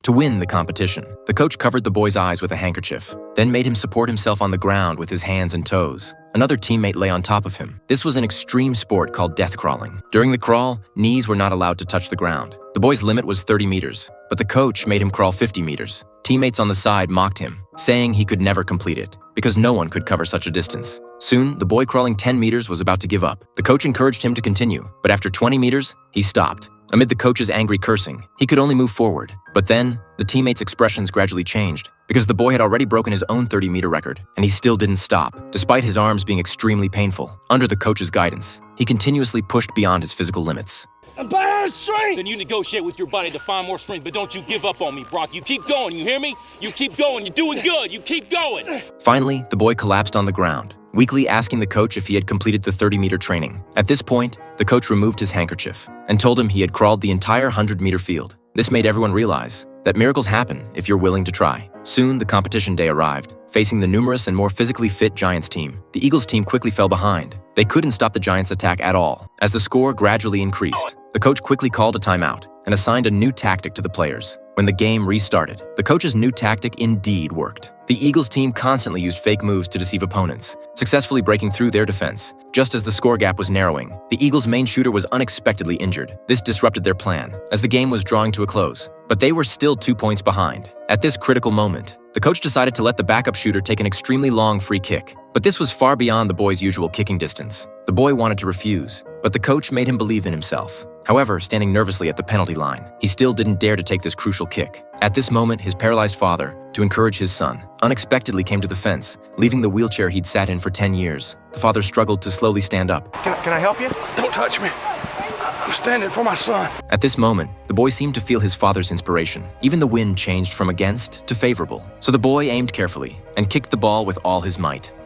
To win the competition, the coach covered the boy's eyes with a handkerchief, then made him support himself on the ground with his hands and toes. Another teammate lay on top of him. This was an extreme sport called death crawling. During the crawl, knees were not allowed to touch the ground. The boy's limit was 30 meters, but the coach made him crawl 50 meters. Teammates on the side mocked him, saying he could never complete it, because no one could cover such a distance. Soon, the boy crawling 10 meters was about to give up. The coach encouraged him to continue, but after 20 meters, he stopped. Amid the coach's angry cursing, he could only move forward. But then, the teammates' expressions gradually changed, because the boy had already broken his own 30-meter record, and he still didn't stop, despite his arms being extremely painful. Under the coach's guidance, he continuously pushed beyond his physical limits. I'm by strength! Then you negotiate with your body to find more strength, but don't you give up on me, Brock. You keep going, you hear me? You keep going, you're doing good, you keep going! Finally, the boy collapsed on the ground, weakly asking the coach if he had completed the 30-meter training. At this point, the coach removed his handkerchief and told him he had crawled the entire 100-meter field. This made everyone realize that miracles happen if you're willing to try. Soon, the competition day arrived. Facing the numerous and more physically fit Giants team, the Eagles team quickly fell behind. They couldn't stop the Giants' attack at all. As the score gradually increased, the coach quickly called a timeout and assigned a new tactic to the players. When the game restarted, the coach's new tactic indeed worked. The Eagles team constantly used fake moves to deceive opponents, successfully breaking through their defense. Just as the score gap was narrowing, the Eagles' main shooter was unexpectedly injured. This disrupted their plan, as the game was drawing to a close. But they were still 2 points behind. At this critical moment, the coach decided to let the backup shooter take an extremely long free kick. But this was far beyond the boy's usual kicking distance. The boy wanted to refuse, but the coach made him believe in himself. However, standing nervously at the penalty line, he still didn't dare to take this crucial kick. At this moment, his paralyzed father, to encourage his son, unexpectedly came to the fence, leaving the wheelchair he'd sat in for 10 years. The father struggled to slowly stand up. Can I help you? Don't touch me. I'm standing for my son. At this moment, the boy seemed to feel his father's inspiration. Even the wind changed from against to favorable. So the boy aimed carefully and kicked the ball with all his might.